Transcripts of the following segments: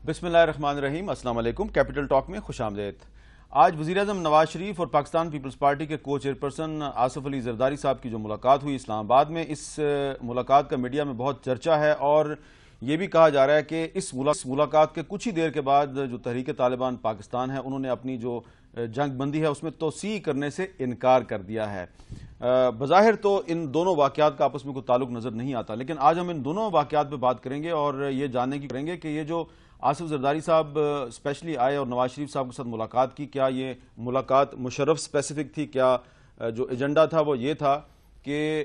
بسم اللہ الرحمن الرحیم، السلام علیکم۔ کیپٹل ٹاک میں خوش آمدید۔ آج وزیراعظم نواز شریف اور پاکستان پیپلز پارٹی کے کو چیئرپرسن آصف علی زرداری صاحب کی جو ملاقات ہوئی اسلام آباد میں، اس ملاقات کا میڈیا میں بہت چرچا ہے اور یہ بھی کہا جا رہا ہے کہ اس ملاقات کے کچھ ہی دیر کے بعد جو تحریک طالبان پاکستان ہے انہوں نے اپنی جو جنگ بندی ہے اس میں توسیع کرنے سے انکار کر دیا ہے۔ بظاہر تو ان دونوں واقعات کا آپس میں کوئی تعلق نظر نہیں آتا، لیکن آج ہم ان دونوں واقعات پہ بات کریں گے اور یہ جاننے کی کریں گے کہ یہ جو آصف زرداری صاحب اسپیشلی آئے اور نواز شریف صاحب کے ساتھ ملاقات کی، کیا یہ ملاقات مشرف اسپیسیفک تھی؟ کیا جو ایجنڈا تھا وہ یہ تھا کہ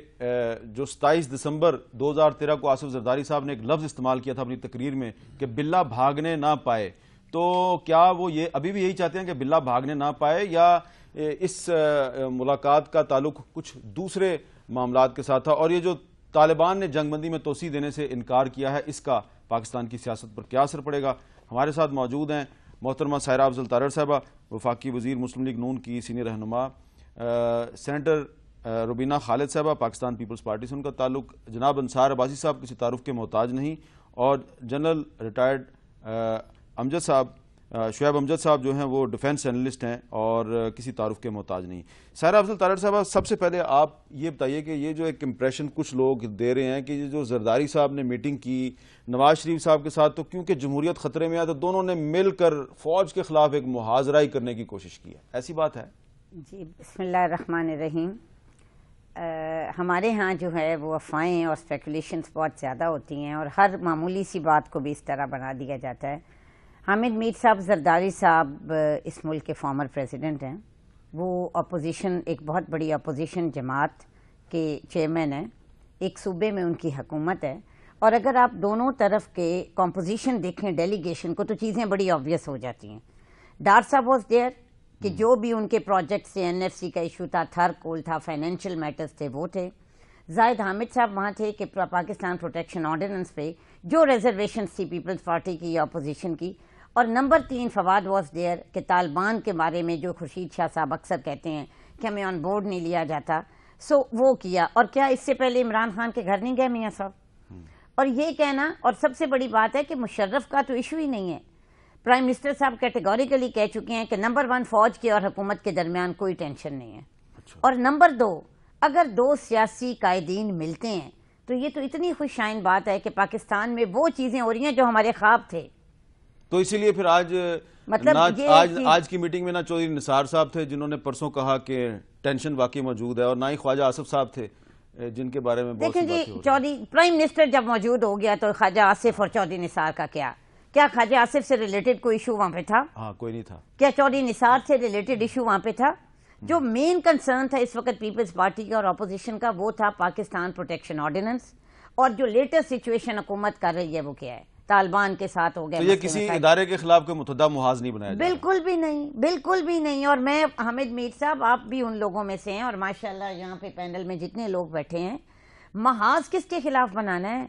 جو 27 دسمبر 2013 کو آصف زرداری صاحب نے ایک لفظ استعمال کیا تھا اپنی تقریر میں کہ بلہ بھاگنے نہ پائے، تو کیا وہ یہ ابھی بھی یہی چاہتے ہیں کہ بلہ بھاگنے نہ پائے، یا اس ملاقات کا تعلق کچھ دوسرے معاملات کے ساتھ تھا؟ اور یہ جو طالبان نے جنگ بندی میں توسیع دینے سے انکار کیا ہے، اس کا پاکستان کی سیاست پر کیا اثر پڑے گا؟ ہمارے ساتھ موجود ہیں محترمہ سائرہ افضل تارڑ صاحبہ، وفاقی وزیر مسلم لیگ نون کی سینئر رہنما، سینیٹر روبینہ خالد صاحبہ پاکستان پیپلز پارٹی سے ان کا تعلق، جناب انصار عباسی صاحب کسی تعارف کے محتاج نہیں، اور جنرل ریٹائرڈ امجد صاحب شعیب امجد صاحب جو ہیں وہ ڈیفنس اینالسٹ ہیں اور کسی تعارف کے محتاج نہیں۔ سائرہ افضل تارڑ صاحبہ، سب سے پہلے آپ یہ بتائیے کہ یہ جو ایک امپریشن کچھ لوگ دے رہے ہیں کہ یہ جو زرداری صاحب نے میٹنگ کی نواز شریف صاحب کے ساتھ، تو کیونکہ جمہوریت خطرے میں ہے تو دونوں نے مل کر فوج کے خلاف ایک محاذرائی کرنے کی کوشش کی ہے، ایسی بات ہے؟ جی، بسم اللہ الرحمن الرحیم۔ ہمارے ہاں جو ہے وہ افواہیں اور اسپیکولیشنز بہت زیادہ ہوتی ہیں اور ہر معمولی سی بات کو بھی اس طرح بنا دیا جاتا ہے۔ حامد میر صاحب زرداری صاحب اس ملک کے فارمر پریزیڈنٹ ہیں، وہ اپوزیشن ایک بہت بڑی اپوزیشن جماعت کے چیئرمین ہیں، ایک صوبے میں ان کی حکومت ہے، اور اگر آپ دونوں طرف کے کمپوزیشن دیکھیں ڈیلیگیشن کو تو چیزیں بڑی آبویس ہو جاتی ہیں۔ ڈار صاحب واز دیئر کہ جو بھی ان کے پروجیکٹس سے NFC کا ایشو تھا، تھر کول تھا، فائنینشیل میٹرز تھے، وہ تھے۔ زاہد حامد صاحب وہاں تھے کہ پاکستان پروٹیکشن آرڈیننس پہ جو ریزرویشنز تھی پیپلز پارٹی کی یا اپوزیشن کی، اور نمبر 3 فواد واز دیئر کہ طالبان کے بارے میں جو خورشید شاہ صاحب اکثر کہتے ہیں کہ ہمیں آن بورڈ نہیں لیا جاتا، وہ کیا۔ اور کیا اس سے پہلے عمران خان کے گھر نہیں گئے میاں صاحب؟ اور یہ کہنا، اور سب سے بڑی بات ہے کہ مشرف کا تو ایشو ہی نہیں ہے، پرائم منسٹر صاحب کیٹیگوریکلی کہہ چکے ہیں کہ نمبر 1 فوج کے اور حکومت کے درمیان کوئی ٹینشن نہیں ہے، اور نمبر 2 اگر 2 سیاسی قائدین ملتے ہیں تو یہ تو اتنی خوش آئند بات ہے کہ پاکستان میں وہ چیزیں ہو رہی ہیں جو ہمارے خواب تھے۔ تو اسی لیے پھر آج کی میٹنگ میں نہ چودھری نثار صاحب تھے جنہوں نے پرسوں کہا کہ ٹینشن واقعی موجود ہے، اور نہ ہی خواجہ آصف صاحب تھے جن کے بارے میں بہت سی باتیں ہو رہی ہیں۔ چودھری پرائم منسٹر جب موجود ہو گیا تو خواجہ آصف اور چودھری نثار کا کیا خواجہ آصف سے ریلیٹڈ کوئی ایشو وہاں پہ تھا؟ ہاں، کوئی نہیں تھا۔ کیا چودھری نثار سے ریلیٹڈ ایشو وہاں پہ تھا؟ جو مین کنسرن تھا اس وقت پیپلز پارٹی کا اور اپوزیشن کا، وہ تھا پاکستان پروٹیکشن آرڈیننس، اور جو لیٹسٹ سچویشن حکومت کر رہی ہے وہ کیا ہے؟ طالبان کے ساتھ ہو گیا۔ تو یہ کسی ادارے کے خلاف کوئی متحدہ محاذ نہیں بنایا جائے؟ بالکل بھی نہیں، بالکل بھی نہیں۔ اور میں حامد میر صاحب، آپ بھی ان لوگوں میں سے ہیں، اور ماشاءاللہ یہاں پہ پینل میں جتنے لوگ بیٹھے ہیں، محاذ کس کے خلاف بنانا ہے؟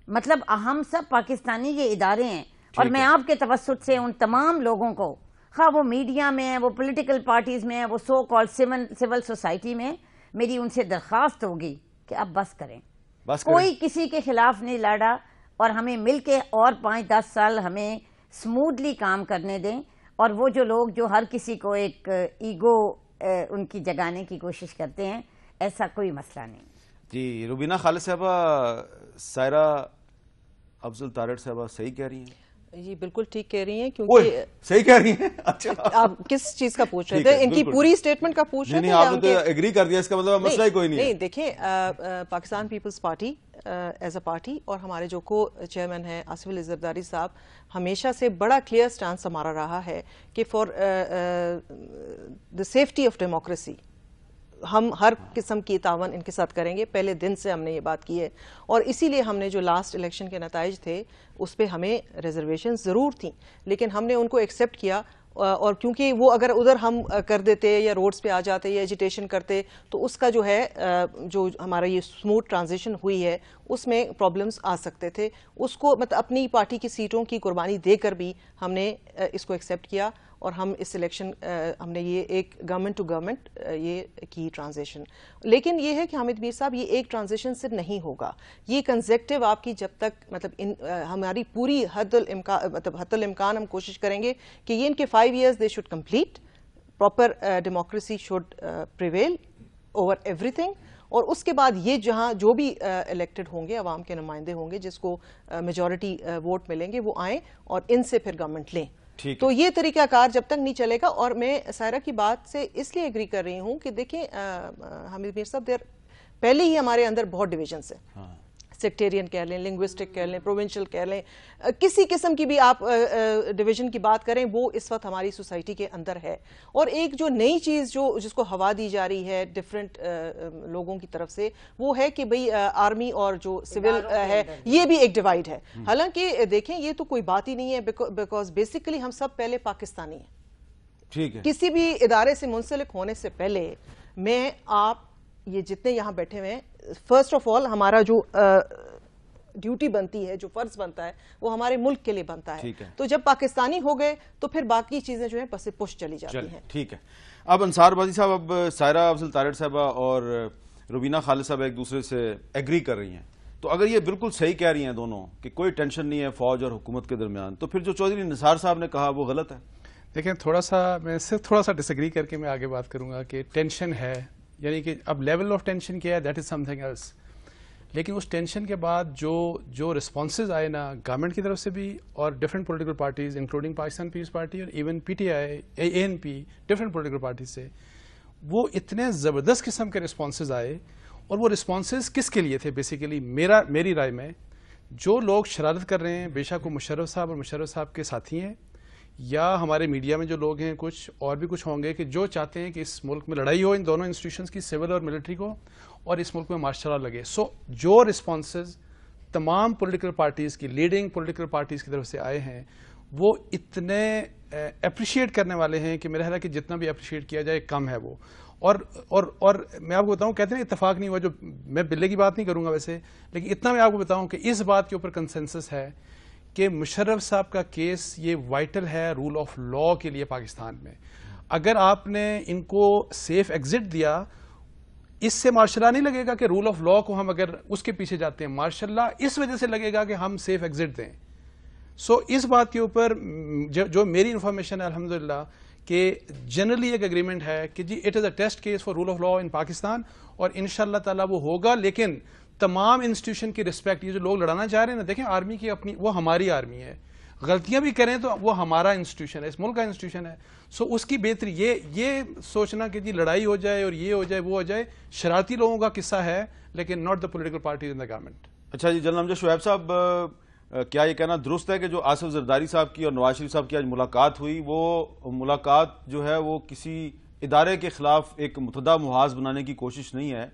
مطلب ہم سب پاکستانی یہ ادارے ہیں، اور میں آپ کے توسط سے ان تمام لوگوں کو، خواہ وہ میڈیا میں ہیں، وہ پولیٹیکل پارٹیز میں ہیں، وہ سو کال سول سوسائٹی میں، میری ان سے درخواست ہوگی کہ اب بس کریں۔ کوئی کسی کے خلاف نہیں لڑا، اور ہمیں مل کے اور 5-10 سال ہمیں سموتھلی کام کرنے دیں، اور وہ جو لوگ جو ہر کسی کو ایک ایگو ان کی جگانے کی کوشش کرتے ہیں، ایسا کوئی مسئلہ نہیں۔ جی، روبینہ خالد صاحبہ، سائرہ افضل تارڑ صاحبہ صحیح کہہ رہی ہیں؟ جی بالکل ٹھیک کہہ رہی ہیں، کیونکہ صحیح کہہ رہی ہیں۔ اچھا، آپ کس چیز کا پوچھ رہے تھے؟ ان کی پوری سٹیٹمنٹ کا پوچھ رہے تھے؟ نہیں، آپ نے تو ایگری کر دیا، اس کا مطلب مسئلہ ہی کوئی نہیں ہے۔ نہیں، دیکھیں، Pakistan Peoples Party is a party, اور ہمارے جو کو چیئرمین ہیں آصف علی زرداری صاحب، ہمیشہ سے بڑا کلیئر سٹانس ہمارا رہا ہے کہ for the safety of democracy ہم ہر قسم کی تعاون ان کے ساتھ کریں گے۔ پہلے دن سے ہم نے یہ بات کی ہے، اور اسی لیے ہم نے جو لاسٹ الیکشن کے نتائج تھے اس پہ ہمیں ریزرویشن ضرور تھیں، لیکن ہم نے ان کو ایکسیپٹ کیا، اور کیونکہ وہ اگر ادھر ہم کر دیتے یا روڈز پہ آ جاتے یا ایجیٹیشن کرتے تو اس کا جو ہے جو ہمارا یہ سموتھ ٹرانزیشن ہوئی ہے اس میں پرابلمز آ سکتے تھے۔ اس کو مطلب اپنی پارٹی کی سیٹوں کی قربانی دے کر بھی ہم نے اس کو ایکسیپٹ کیا، اور ہم اس الیکشن ہم نے یہ ایک گورنمنٹ ٹو گورنمنٹ یہ کی ٹرانزیشن. لیکن یہ ہے کہ حامد میر صاحب یہ ایک ٹرانزیشن سے نہیں ہوگا, یہ کنزیکٹو آپ کی جب تک مطلب ہماری پوری حد الامکان ہم کوشش کریں گے کہ یہ ان کے 5 years they should complete, proper democracy should prevail over every thing, اور اس کے بعد یہ جہاں جو بھی الیکٹڈ ہوں گے عوام کے نمائندے ہوں گے جس کو میجورٹی ووٹ ملیں گے وہ آئیں اور ان سے پھر گورنمنٹ لیں. تو یہ طریقہ کار جب تک نہیں چلے گا. اور میں سائرہ کی بات سے اس لیے ایگری کر رہی ہوں کہ دیکھیں حامد میر صاحب پہلے ہی ہمارے اندر بہت ڈویژنس ہیں, سیکٹیرین کہہ لیں, لنگوسٹک کہہ لیں, پروونشل کہہ لیں, کسی قسم کی بھی آپ ڈویژن کی بات کریں وہ اس وقت ہماری سوسائٹی کے اندر ہے. اور ایک جو نئی چیز جس کو ہوا دی جا رہی ہے ڈفرینٹ لوگوں کی طرف سے وہ ہے کہ بھئی آرمی اور جو سول ہے یہ بھی ایک ڈیوائیڈ ہے. حالانکہ دیکھیں یہ تو کوئی بات ہی نہیں ہے, بیکاز بیسیکلی ہم سب پہلے پاکستانی ہیں. ٹھیک ہے, کسی بھی ادارے سے منسلک ہونے سے پہلے میں آپ یہ جتنے یہاں بیٹھے ہوئے ہیں, فرسٹ آف آل ہمارا جو ڈیوٹی بنتی ہے, جو فرض بنتا ہے وہ ہمارے ملک کے لیے بنتا ہے. تو جب پاکستانی ہو گئے تو پھر باقی چیزیں جو ہیں پس پش چلی جاتی ہیں. ٹھیک ہے. اب انصار بازی صاحب, اب سائرہ افضل طارٹ صاحبہ اور روبینہ خالد صاحب ایک دوسرے سے ایگری کر رہی ہیں, تو اگر یہ بالکل صحیح کہہ رہی ہیں دونوں کہ کوئی ٹینشن نہیں ہے فوج اور حکومت کے درمیان, تو پھر جو چودھری نثار صاحب نے کہا وہ غلط ہے. دیکھیں میں صرف تھوڑا سا ڈس ایگری کر کے میں آگے بات کروں گا کہ ٹینشن ہے, یعنی کہ اب لیول آف ٹینشن کیا ہے that is something else. لیکن اس ٹینشن کے بعد جو رسپانسز آئے نا گورنمنٹ کی طرف سے بھی اور different political parties including Pakistan Peoples Party اور even P T I, A N P, different political parties سے, وہ اتنے زبردست قسم کے رسپانسز آئے. اور وہ رسپانسز کس کے لیے تھے بیسیکلی میری رائے میں, جو لوگ شرارت کر رہے ہیں بے شک وہ مشرف صاحب اور مشرف صاحب کے ساتھی ہیں, یا ہمارے میڈیا میں جو لوگ ہیں کچھ اور بھی کچھ ہوں گے کہ جو چاہتے ہیں کہ اس ملک میں لڑائی ہو ان دونوں انسٹیٹیوشنز کی, سول اور ملٹری کو, اور اس ملک میں مارشل لا لگے. جو رسپانسز تمام پولیٹیکل پارٹیز کی, لیڈنگ پولیٹیکل پارٹیز کی طرف سے آئے ہیں وہ اتنے اپریشیٹ کرنے والے ہیں کہ میرا خیال ہے کہ جتنا بھی اپریشیٹ کیا جائے کم ہے وہ. اور میں آپ کو بتاؤں, کہتے ہیں اتفاق نہیں ہوا, جو میں بلے کی بات نہیں کروں گا ویسے, لیکن اتنا میں آپ کو بتاؤں کہ اس بات کے اوپر کنسنسس ہے کہ مشرف صاحب کا کیس یہ وائٹل ہے رول آف لا کے لیے پاکستان میں. اگر آپ نے ان کو سیف ایگزٹ دیا, اس سے مارشل لا نہیں لگے گا کہ رول آف لا کو ہم اگر اس کے پیچھے جاتے ہیں, مارشل لا اس وجہ سے لگے گا کہ ہم سیف ایگزٹ دیں. اس بات کے اوپر جو میری انفارمیشن ہے الحمدللہ کہ جنرلی ایک اگریمنٹ ہے کہ جی it is a test case for rule of law in Pakistan, اور انشاءاللہ تعالیٰ وہ ہوگا. لیکن تمام انسٹیٹیوشن کی رسپیکٹ, یہ جو لوگ لڑانا چاہ رہے ہیں نا, دیکھیں آرمی کی اپنی, وہ ہماری آرمی ہے, غلطیاں بھی کریں تو وہ ہمارا انسٹیٹیوشن ہے, اس ملک کا انسٹیٹیوشن ہے. اس کی بہتری یہ سوچنا کہ جی لڑائی ہو جائے اور یہ ہو جائے وہ ہو جائے, شرارتی لوگوں کا قصہ ہے لیکن not the political parties in the government. اچھا جی, جنرل امجد شعیب صاحب, کیا یہ کہنا درست ہے کہ جو آصف زرداری صاحب کی اور نواز شریف صاحب کی آج ملاقات ہوئی, وہ ملاقات جو ہے وہ کسی ادارے کے خلاف ایک متحدہ محاذ بنانے کی کوشش نہیں ہے,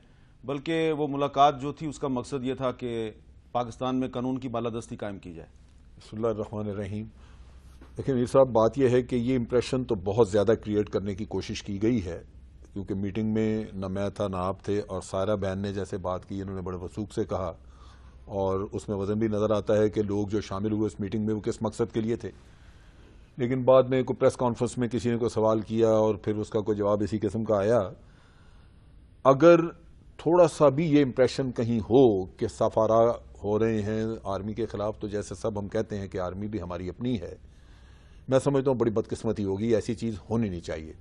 بلکہ وہ ملاقات جو تھی اس کا مقصد یہ تھا کہ پاکستان میں قانون کی بالادستی قائم کی جائے؟ بسم اللہ الرحمن الرحیم. دیکھیں میر صاحب, بات یہ ہے کہ یہ امپریشن تو بہت زیادہ کریٹ کرنے کی کوشش کی گئی ہے, کیونکہ میٹنگ میں نہ میں تھا نہ آپ تھے, اور سائرہ بہن نے جیسے بات کی انہوں نے بڑے وثوق سے کہا, اور اس میں وزن بھی نظر آتا ہے کہ لوگ جو شامل ہوئے اس میٹنگ میں وہ کس مقصد کے لیے تھے. لیکن بعد میں کوئی پریس کانفرنس میں کسی نے کوئی سوال کیا اور پھر اس کا کوئی جواب اسی قسم کا آیا. اگر تھوڑا سا بھی یہ امپریشن کہیں ہو کہ سفارا ہو رہے ہیں آرمی کے خلاف, تو جیسے سب ہم کہتے ہیں کہ آرمی بھی ہماری اپنی ہے, میں سمجھتا ہوں بڑی بدقسمتی ہوگی, ایسی چیز ہونی نہیں چاہیے.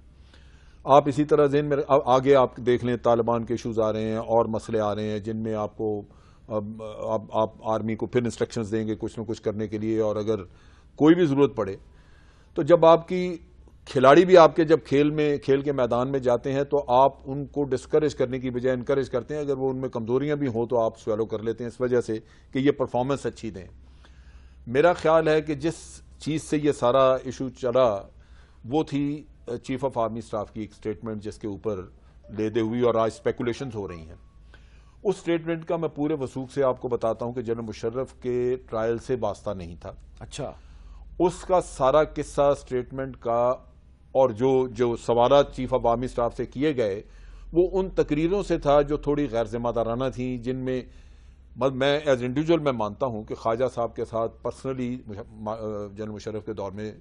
آپ اسی طرح ذہن میں آگے آپ دیکھ لیں, طالبان کے ایشوز آ رہے ہیں اور مسئلے آ رہے ہیں جن میں آپ کو آپ آرمی کو پھر انسٹرکشنز دیں گے کچھ نہ کچھ کرنے کے لیے, اور اگر کوئی بھی ضرورت پڑے تو جب آپ کی کھلاڑی بھی آپ کے جب کھیل کے میدان میں جاتے ہیں تو آپ ان کو ڈسکریج کرنے کی بجائے انکریج کرتے ہیں. اگر وہ ان میں کمزوریاں بھی ہوں تو آپ سویلو کر لیتے ہیں اس وجہ سے کہ یہ پرفارمنس اچھی دیں. میرا خیال ہے کہ جس چیز سے یہ سارا ایشو چلا وہ تھی چیف آف آرمی اسٹاف کی ایک سٹیٹمنٹ جس کے اوپر لیدے ہوئی اور آج سپیکولیشنز ہو رہی ہیں. اس سٹیٹمنٹ کا میں پورے وثوق سے آپ کو بتاتا ہوں کہ جنرل مشرف کے ٹرائل سے واسطہ نہیں تھا. اچھا, اس کا سارا قصہ سٹیٹمنٹ کا اور جو سوالات چیف آف آرمی اسٹاف سے کیے گئے وہ ان تقریروں سے تھا جو تھوڑی غیر ذمہ دارانہ تھیں, جن میں میں ایز انڈیویجول میں مانتا ہوں کہ خواجہ صاحب کے ساتھ پرسنلی جنرل مشرف کے دور میں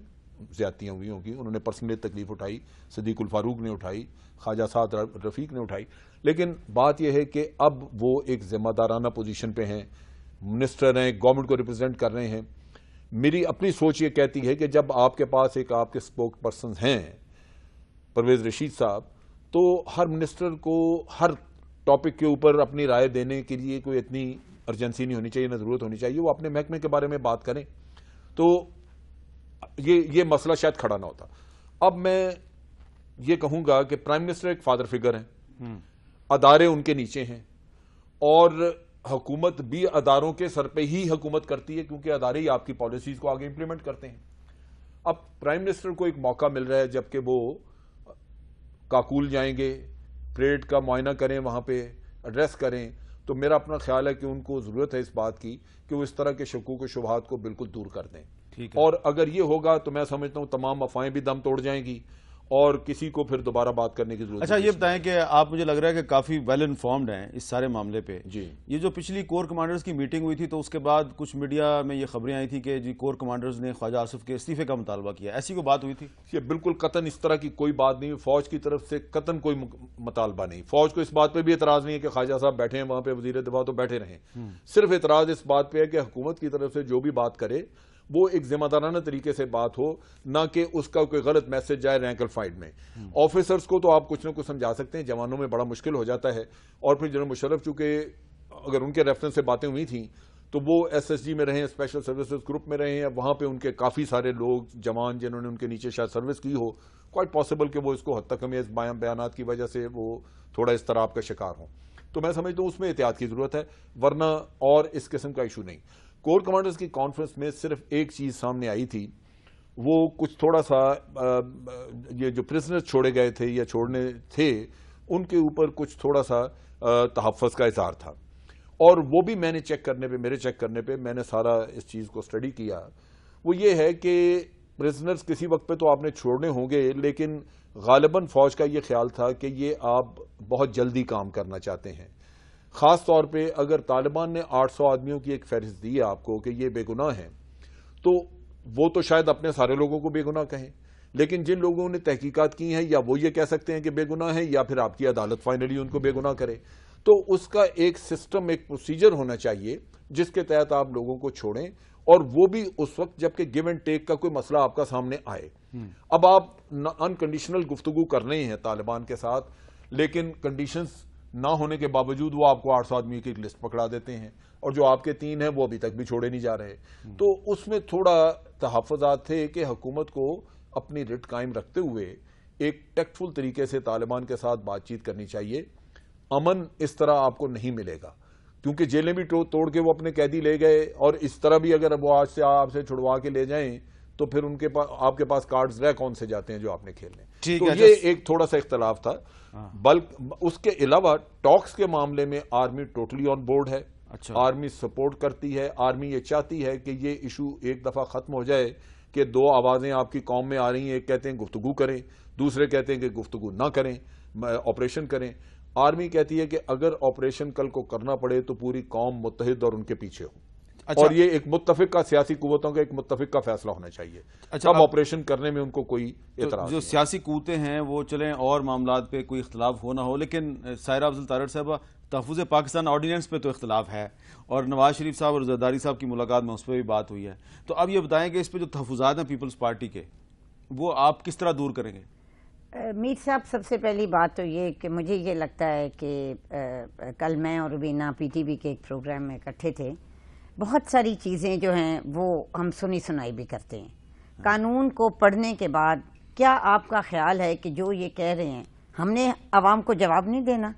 زیادتیاں ہوئی ہوں گی. انہوں نے پرسنلی تکلیف اٹھائی, صدیق الفاروق نے اٹھائی, خواجہ سعد رفیق نے اٹھائی, لیکن بات یہ ہے کہ اب وہ ایک ذمہ دارانہ پوزیشن پہ ہیں, منسٹر ہیں, گورنمنٹ کو ریپرزینٹ کر رہے ہیں. میری اپنی سوچ یہ کہتی ہے کہ جب آپ کے پاس ایک آپ کے اسپوک پرسن ہیں پرویز رشید صاحب, تو ہر منسٹر کو ہر ٹاپک کے اوپر اپنی رائے دینے کے لیے کوئی اتنی ارجنسی نہیں ہونی چاہیے, نہ ضرورت ہونی چاہیے. وہ اپنے محکمے کے بارے میں بات کریں تو یہ مسئلہ شاید کھڑا نہ ہوتا. اب میں یہ کہوں گا کہ پرائم منسٹر ایک فادر فگر ہیں, ادارے ان کے نیچے ہیں, اور حکومت بھی اداروں کے سر پہ ہی حکومت کرتی ہے, کیونکہ ادارے ہی آپ کی پالیسیز کو آگے امپلیمنٹ کرتے ہیں. اب پرائم منسٹر کو ایک موقع مل رہا ہے جبکہ وہ کاکول جائیں گے, پریڈ کا معائنہ کریں, وہاں پہ ایڈریس کریں, تو میرا اپنا خیال ہے کہ ان کو ضرورت ہے اس بات کی کہ وہ اس طرح کے شکوک و شبہات کو بالکل دور کر دیں. اور اگر یہ ہوگا تو میں سمجھتا ہوں تمام افواہیں بھی دم توڑ جائیں گی اور کسی کو پھر دوبارہ بات کرنے کی ضرورت. اچھا یہ بتائیں کہ آپ, مجھے لگ رہا ہے کہ کافی ویل انفارمڈ ہیں اس سارے معاملے پہ. جی, یہ جو پچھلی کور کمانڈرز کی میٹنگ ہوئی تھی تو اس کے بعد کچھ میڈیا میں یہ خبریں آئی تھی کہ جی کور کمانڈرز نے خواجہ آصف کے استعفے کا مطالبہ کیا, ایسی کوئی بات ہوئی تھی؟ یہ بالکل قطعاً اس طرح کی کوئی بات نہیں. فوج کی طرف سے قطعاً کوئی مطالبہ نہیں. فوج کو اس بات پہ بھی اعتراض نہیں ہے کہ خواجہ صاحب بیٹھے ہیں وہاں پہ, وزیر دفاع تو بیٹھے رہیں. صرف اعتراض اس بات پہ ہے کہ حکومت کی طرف سے جو بھی بات کرے وہ ایک ذمہ دارانہ طریقے سے بات ہو, نہ کہ اس کا کوئی غلط میسج جائے رینک الفائڈ میں. آفیسرز کو تو آپ کچھ نہ کچھ سمجھا سکتے ہیں, جوانوں میں بڑا مشکل ہو جاتا ہے. اور پھر جنرل مشرف چونکہ اگر ان کے ریفرنس سے باتیں ہوئی تھیں تو وہ ایس ایس جی میں رہے ہیں, اسپیشل سروسز گروپ میں رہے ہیں, وہاں پہ ان کے کافی سارے لوگ جوان جنہوں نے ان کے نیچے شاید سروس کی ہو, کوائٹ پاسبل کہ وہ اس کو حد تک ہمیں بیانات کی وجہ سے وہ تھوڑا اضطراب کا شکار ہوں. تو میں سمجھتا ہوں اس میں احتیاط کی ضرورت ہے, ورنہ اور اس قسم کا ایشو نہیں. کور کمانڈرز کی کانفرنس میں صرف ایک چیز سامنے آئی تھی, وہ کچھ تھوڑا سا یہ جو پرزنر چھوڑے گئے تھے یا چھوڑنے تھے ان کے اوپر کچھ تھوڑا سا تحفظ کا اظہار تھا. اور وہ بھی میں نے چیک کرنے پہ, میرے چیک کرنے پہ, میں نے سارا اس چیز کو اسٹڈی کیا. وہ یہ ہے کہ پرزنرز کسی وقت پہ تو آپ نے چھوڑنے ہوں گے, لیکن غالباً فوج کا یہ خیال تھا کہ یہ آپ بہت جلدی کام کرنا چاہتے ہیں. خاص طور پہ اگر طالبان نے 800 آدمیوں کی ایک فہرست دی ہے آپ کو کہ یہ بے گناہ ہیں, تو وہ تو شاید اپنے سارے لوگوں کو بے گناہ کہیں, لیکن جن لوگوں نے تحقیقات کی ہیں یا وہ یہ کہہ سکتے ہیں کہ بے گناہ ہیں, یا پھر آپ کی عدالت فائنلی ان کو بے گناہ کرے. تو اس کا ایک سسٹم, ایک پروسیجر ہونا چاہیے جس کے تحت آپ لوگوں کو چھوڑیں, اور وہ بھی اس وقت جبکہ گیو اینڈ ٹیک کا کوئی مسئلہ آپ کا سامنے آئے. اب آپ انکنڈیشنل گفتگو کر رہے ہیں طالبان کے ساتھ, لیکن کنڈیشنز نہ ہونے کے باوجود وہ آپ کو 800 آدمی کی ایک لسٹ پکڑا دیتے ہیں, اور جو آپ کے 3 ہیں وہ ابھی تک بھی چھوڑے نہیں جا رہے. تو اس میں تھوڑا تحفظات تھے کہ حکومت کو اپنی رٹ قائم رکھتے ہوئے ایک ٹیکٹفل طریقے سے طالبان کے ساتھ بات چیت کرنی چاہیے. امن اس طرح آپ کو نہیں ملے گا, کیونکہ جیلیں بھی توڑ کے وہ اپنے قیدی لے گئے, اور اس طرح بھی اگر وہ آج سے آپ سے چھڑوا کے لے جائیں تو پھر ان کے پاس, آپ کے پاس کارڈز رہ کون سے جاتے ہیں جو آپ نے کھیلنے. تو یہ ایک تھوڑا سا اختلاف تھا. اس کے علاوہ ٹاکس کے معاملے میں آرمی ٹوٹلی آن بورڈ ہے. آرمی سپورٹ کرتی ہے. آرمی یہ چاہتی ہے کہ یہ ایشو ایک دفعہ ختم ہو جائے کہ 2 آوازیں آپ کی قوم میں آ رہی ہیں, ایک کہتے ہیں گفتگو کریں, دوسرے کہتے ہیں کہ گفتگو نہ کریں, آپریشن کریں. آرمی کہتی ہے کہ اگر آپریشن کل کو کرنا پڑے تو پوری قوم متحد اور ان کے پیچھے ہو. اور یہ ایک متفق کا, سیاسی قوتوں کا ایک متفق کا فیصلہ ہونا چاہیے. اب آپریشن کرنے میں ان کو کوئی اعتراض جو سیاسی قوتیں ہیں وہ چلیں اور معاملات پہ کوئی اختلاف ہو نہ ہو, لیکن سائرہ افضل تارڑ صاحبہ, تحفظ پاکستان آرڈیننس پہ تو اختلاف ہے, اور نواز شریف صاحب اور زرداری صاحب کی ملاقات میں اس پہ بھی بات ہوئی ہے. تو اب یہ بتائیں کہ اس پہ جو تحفظات ہیں پیپلز پارٹی کے, وہ آپ کس طرح دور کریں گے؟ میر صاحب, سب سے پہلی بات تو یہ کہ مجھے یہ لگتا ہے کہ کل میں اور روبینہ پی ٹی وی کے ایک پروگرام میں اکٹھے تھے. بہت ساری چیزیں جو ہیں وہ ہم سنی سنائی بھی کرتے ہیں. قانون کو پڑھنے کے بعد کیا آپ کا خیال ہے کہ جو یہ کہہ رہے ہیں ہم نے عوام کو جواب نہیں دینا؟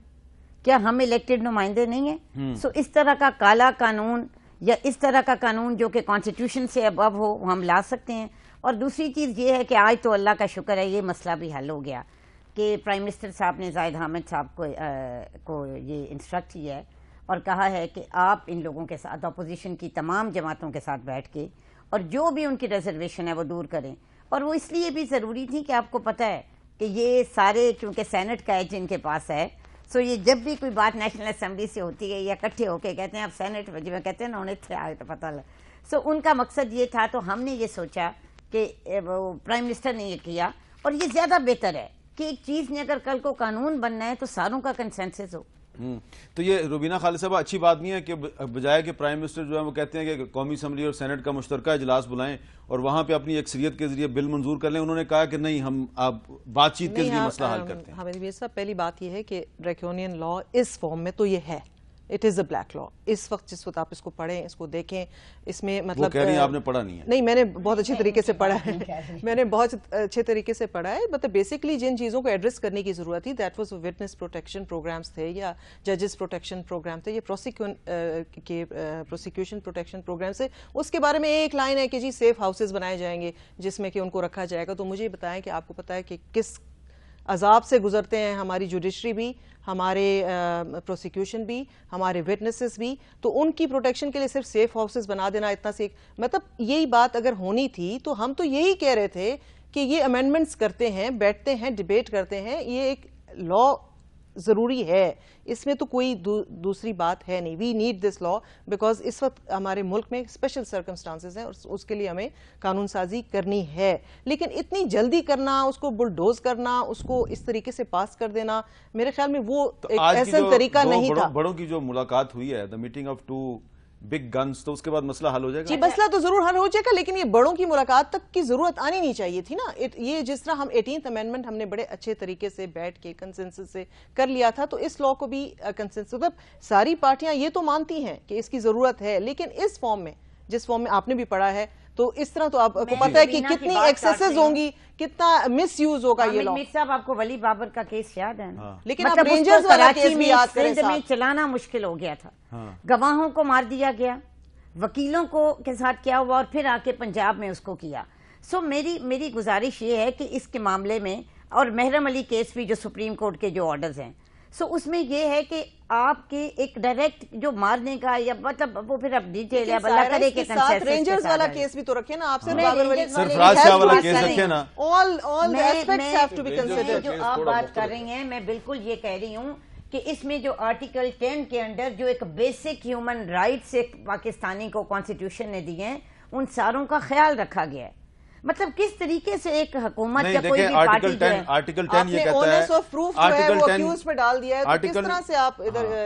کیا ہم الیکٹڈ نمائندے نہیں ہیں؟ سو اس طرح کا کالا قانون یا اس طرح کا قانون جو کہ کانسٹیٹیوشن سے ابو ہو وہ ہم لا سکتے ہیں. اور دوسری چیز یہ ہے کہ آج تو اللہ کا شکر ہے یہ مسئلہ بھی حل ہو گیا کہ پرائم منسٹر صاحب نے زاہد حامد صاحب کو یہ انسٹرکٹ کیا ہے اور کہا ہے کہ آپ ان لوگوں کے ساتھ, اپوزیشن کی تمام جماعتوں کے ساتھ بیٹھ کے اور جو بھی ان کی ریزرویشن ہے وہ دور کریں. اور وہ اس لیے بھی ضروری تھی کہ آپ کو پتہ ہے کہ یہ سارے چونکہ سینٹ کا ایج ان کے پاس ہے, سو یہ جب بھی کوئی بات نیشنل اسمبلی سے ہوتی ہے یا اکٹھے ہو کے کہتے ہیں آپ سینٹ جب کہتے ہیں نا انہیں تھے آئے تو پتہ لگ, سو ان کا مقصد یہ تھا. تو ہم نے یہ سوچا کہ پرائم منسٹر نے یہ کیا، اور یہ زیادہ بہتر ہے کہ ایک چیز نے اگر کل کو قانون بننا ہے تو ساروں کا کنسنسس ہو. تو یہ روبینہ خالد صاحبہ اچھی بات نہیں ہے کہ بجائے کہ پرائم منسٹر جو ہے وہ کہتے ہیں کہ قومی اسمبلی اور سینٹ کا مشترکہ اجلاس بلائیں اور وہاں پہ اپنی اکثریت کے ذریعے بل منظور کر لیں، انہوں نے کہا کہ نہیں، ہم بات چیت کے ذریعے مسئلہ حل کرتے ہیں. حامد میر صاحب، پہلی بات یہ ہے کہ ڈریکونین لا اس فارم میں تو یہ ہے، اٹ از اے بلیک لا. اس وقت جس وقت آپ اس کو پڑھیں، اس کو دیکھیں، اس میں مطلب وہ کہہ رہی ہیں آپ نے پڑھا نہیں ہے. نہیں، میں نے بہت اچھی طریقے سے پڑھا ہے، میں نے بہت اچھے طریقے سے پڑھا ہے. مطلب بیسکلی جن چیزوں کو ایڈریس کرنے کی ضرورت تھی، that was witness protection programmes تھے یا ججز پروٹیکشن پروگرام تھے، یہ پروسیکیوشن پروٹیکشن پروگرام سے. اس کے بارے میں ایک لائن ہے کہ جی سیف ہاؤسز بنائے جائیں گے جس میں کہ ان کو رکھا جائے گا. تو مجھے بتائیں کہ آپ کو پتا ہے کہ کس عذاب سے گزرتے ہیں ہماری جوڈیشری بھی، ہمارے پروسیکیوشن بھی، ہمارے وٹنسز بھی. تو ان کی پروٹیکشن کے لیے صرف سیف ہاؤسز بنا دینا اتنا سے مطلب یہی بات اگر ہونی تھی تو ہم تو یہی کہہ رہے تھے کہ یہ امینڈمنٹس کرتے ہیں، بیٹھتے ہیں، ڈیبیٹ کرتے ہیں. یہ ایک لا ضروری ہے، اس میں تو کوئی دوسری بات ہے نہیں. We need this law because اس وقت ہمارے ملک میں اسپیشل سرکمسٹانسز ہیں اور اس کے لیے ہمیں قانون سازی کرنی ہے. لیکن اتنی جلدی کرنا، اس کو بلڈوز کرنا، اس کو اس طریقے سے پاس کر دینا، میرے خیال میں وہ ایک ایسا طریقہ نہیں تھا. بڑوں کی جو ملاقات ہوئی ہے، the meeting of two big guns، تو اس کے بعد مسئلہ حل ہو جائے گا. جی مسئلہ تو ضرور حل ہو جائے گا، لیکن یہ بڑوں کی ملاقات تک کی ضرورت آنی نہیں چاہیے تھی نا. یہ جس طرح ہم 18th امینڈمنٹ ہم نے بڑے اچھے طریقے سے بیٹھ کے کنسنسس سے کر لیا تھا، تو اس لا کو بھی کنسنسس، مطلب ساری پارٹیاں یہ تو مانتی ہیں کہ اس کی ضرورت ہے، لیکن اس فارم میں، جس فارم میں آپ نے بھی پڑھا ہے، تو اس طرح تو آپ کو پتہ ہے کہ کتنی ایکسیسز ہوں گی، کتنا مس یوز ہوگا یہ لا. میر صاحب آپ کو ولی بابر کا کیس یاد ہے نا؟ لیکن آپ رینجرز والا کیس بھی یاد کریں میں چلانا مشکل ہو گیا تھا، گواہوں کو مار دیا گیا، وکیلوں کو کے ساتھ کیا ہوا، اور پھر آ کے پنجاب میں اس کو کیا. سو میری گزارش یہ ہے کہ اس کے معاملے میں، اور محرم علی کیس بھی جو سپریم کورٹ کے جو آرڈرز ہیں، سو اس میں یہ ہے کہ آپ کے ایک ڈائریکٹ جو مارنے کا یا مطلب وہ پھر اب ڈیٹیل ہے، اللہ کرے کہ کنسنسس. رینجرز والا کیس بھی تو رکھے نا آپ سے، سرفراز شاہ والا کیس رکھے نا. all the aspects have to be considered. جو آپ بات کر رہی ہیں، میں بالکل یہ کہہ رہی ہوں کہ اس میں جو آرٹیکل 10 کے انڈر جو ایک بیسک ہیومن رائٹس ایک پاکستانی کو کانسٹیٹیوشن نے دیے ہیں، ان ساروں کا خیال رکھا گیا ہے. مطلب کس طریقے سے ایک حکومت یا کوئی بھی پارٹی جو ہے، آرٹیکل 10 یہ کہتا ہے،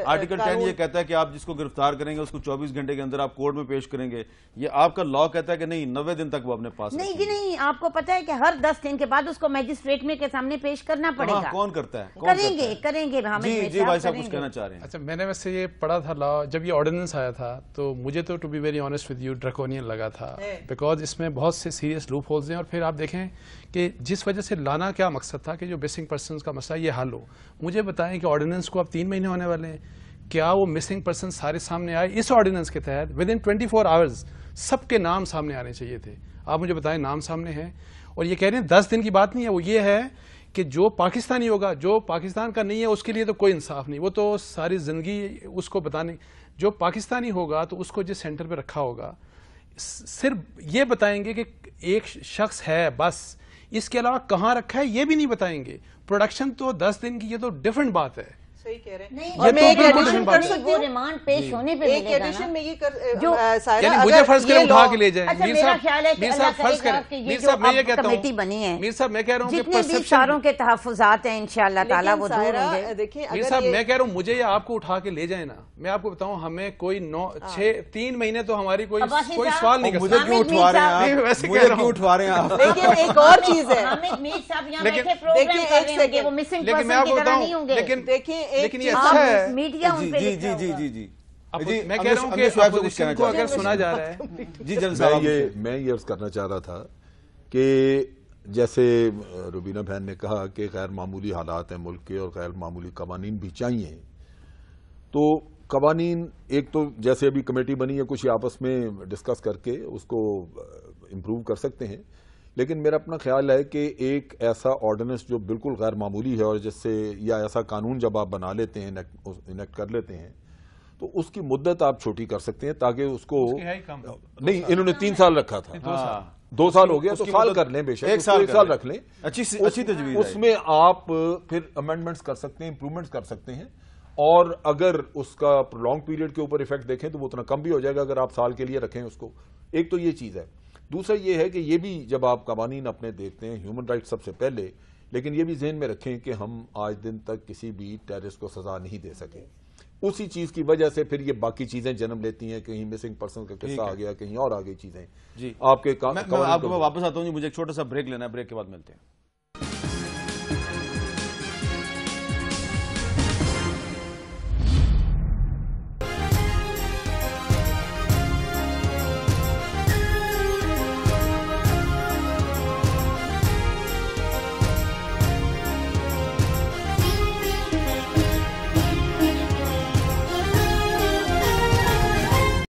آرٹیکل 10 یہ کہتا ہے کہ آپ جس کو گرفتار کریں گے اس کو 24 گھنٹے کے اندر آپ کورٹ میں پیش کریں گے. یہ آپ کا لا کہتا ہے کہ نہیں، 90 دن تک وہ اپنے پاس. نہیں جی نہیں، آپ کو پتا ہے کہ ہر 10 دن کے بعد اس کو میجسٹریٹ میں کے سامنے پیش کرنا پڑے گا. کون کرتا ہے؟ کریں گے. جی بھائی صاحب کچھ کہنا چاہ رہے ہیں. اچھا، میں نے ویسے یہ پڑھا تھا لا، جب یہ آرڈیننس آیا تھا تو مجھے تو to be very honest with you draconian لگا تھا، بیکاز اس میں بہت سے سیریس لوپ ہولز ہیں. اور پھر آپ دیکھیں کہ جس وجہ سے لانا کیا مقصد تھا کہ جو مسنگ پرسنز کا مسئلہ یہ حل ہو. مجھے بتائیں کہ آرڈیننس کو اب 3 مہینے ہونے والے ہیں، کیا وہ مسنگ پرسن سارے سامنے آئے؟ اس آرڈیننس کے تحت ود ان 24 آورز سب کے نام سامنے آنے چاہیے تھے. آپ مجھے بتائیں نام سامنے ہیں، اور یہ کہہ رہے ہیں 10 دن کی بات نہیں ہے، وہ یہ ہے کہ جو پاکستانی ہوگا، جو پاکستان کا نہیں ہے اس کے لیے تو کوئی انصاف نہیں، وہ تو ساری زندگی اس کو بتانے. جو پاکستانی ہوگا تو اس کو جس سینٹر پہ رکھا ہوگا صرف یہ بتائیں گے کہ ایک شخص ہے بس، اس کے علاوہ کہاں رکھا ہے یہ بھی نہیں بتائیں گے. پروڈکشن تو 10 دن کی، یہ تو ڈفرنٹ بات ہے. صحیح کہہ رہے ہیں. اور میں ایک ایڈیشن کر سکتی ہوں، ریمانڈ پیش ہونے پہ ایک ایڈیشن میں یہ جو یعنی مجھے فرض کریں اٹھا کے لے جائیں. میرا خیال ہے کہ میر صاحب فرض کریں، میر صاحب میں یہ کہتا ہوں، کمیٹی بنی ہے، میر صاحب میں کہہ رہا ہوں کہ جتنے بھی ساروں کے تحفظات ہیں انشاءاللہ تعالی وہ دور ہوں گے. میر صاحب میں کہہ رہا ہوں مجھے یہ آپ کو اٹھا کے لے جائیں نا، میں آپ کو بتاؤں ہمیں کوئی 3 مہینے تو ہماری کوئی سوال نہیں کر مجھے کیوں اٹھوا رہے ہیں آپ؟ لیکن ایک اور چیز ہے، میر صاحب یہاں بیٹھے پروگرام کر رہے ہوں گے، وہ مسنگ پرسن کی طرح نہیں ہوں گے. لیکن یہ اچھا ہے میڈیا ان پہ جی میں کہہ رہا ہوں کہ اپوزیشن کو اگر سنا جا رہا ہے. جی جنرل صاحب، میں یہ عرض کرنا چاہ رہا تھا کہ جیسے روبینہ بہن نے کہا کہ غیر معمولی حالات ہیں ملک کے اور غیر معمولی قوانین بھی چاہیے. تو قوانین ایک تو جیسے ابھی کمیٹی بنی ہے، کچھ آپس میں ڈسکس کر کے اس کو امپروو کر سکتے ہیں. لیکن میرا اپنا خیال ہے کہ ایک ایسا آرڈیننس جو بالکل غیر معمولی ہے اور جس سے یا ایسا قانون جب آپ بنا لیتے ہیں، انیکٹ کر لیتے ہیں، تو اس کی مدت آپ چھوٹی کر سکتے ہیں تاکہ اس کو نہیں، انہوں نے 3 سال رکھا تھا، 2 سال ہو گیا تو سال کر لیں، بے شک 1 سال رکھ لیں. اچھی تجویز. اس میں آپ پھر امینڈمنٹس کر سکتے ہیں، امپروومنٹس کر سکتے ہیں. اور اگر اس کا لانگ پیریڈ کے اوپر ایفیکٹ دیکھیں تو وہ اتنا کم بھی ہو جائے گا اگر آپ سال کے لیے رکھیں اس کو. ایک تو یہ چیز ہے. دوسرا یہ ہے کہ یہ بھی جب آپ قوانین اپنے دیکھتے ہیں ہیومن رائٹ سب سے پہلے، لیکن یہ بھی ذہن میں رکھیں کہ ہم آج دن تک کسی بھی ٹیررسٹ کو سزا نہیں دے سکے. اسی چیز کی وجہ سے پھر یہ باقی چیزیں جنم لیتی ہیں، کہیں مسنگ پرسن کا قصہ آ گیا، کہیں اور آگے چیزیں. جی آپ کے میں آپ کو واپس آتا ہوں جی، مجھے ایک چھوٹا سا بریک لینا ہے، بریک کے بعد ملتے ہیں.